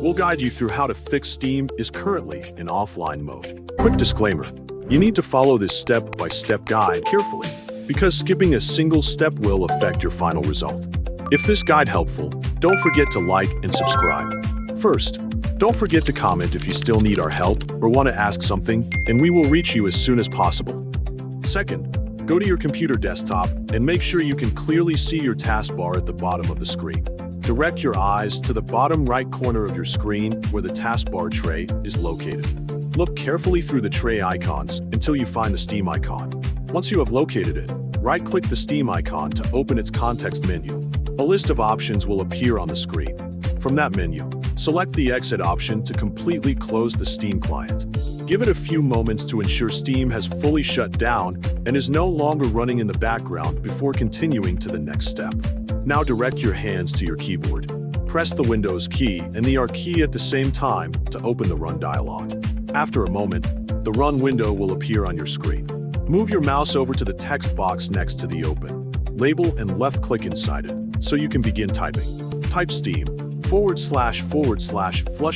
We'll guide you through how to fix Steam is currently in offline mode. Quick disclaimer, you need to follow this step-by-step guide carefully, because skipping a single step will affect your final result. If this guide helpful, don't forget to like and subscribe. First, don't forget to comment if you still need our help or want to ask something, and we will reach you as soon as possible. Second, go to your computer desktop and make sure you can clearly see your taskbar at the bottom of the screen. Direct your eyes to the bottom right corner of your screen where the taskbar tray is located. Look carefully through the tray icons until you find the Steam icon. Once you have located it, right-click the Steam icon to open its context menu. A list of options will appear on the screen. From that menu, select the Exit option to completely close the Steam client. Give it a few moments to ensure Steam has fully shut down and is no longer running in the background before continuing to the next step. Now direct your hands to your keyboard. Press the Windows key and the R key at the same time to open the Run dialog. After a moment, the Run window will appear on your screen. Move your mouse over to the text box next to the Open label and left-click inside it so you can begin typing. Type Steam //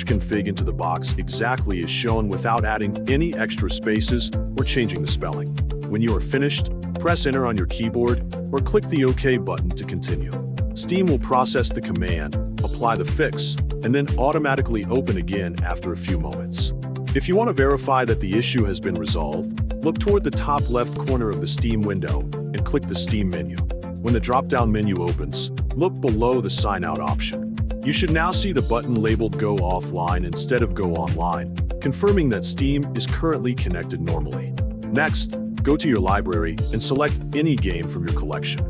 config into the box exactly as shown without adding any extra spaces or changing the spelling. When you are finished, press Enter on your keyboard or click the OK button to continue. Steam will process the command, apply the fix, and then automatically open again after a few moments. If you want to verify that the issue has been resolved, look toward the top left corner of the Steam window and click the Steam menu. When the drop-down menu opens, look below the Sign Out option. You should now see the button labeled Go Offline instead of Go Online, confirming that Steam is currently connected normally. Next, go to your library and select any game from your collection.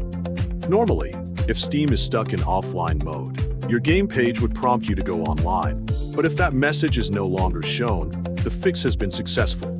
Normally, if Steam is stuck in offline mode, your game page would prompt you to go online, but if that message is no longer shown, the fix has been successful.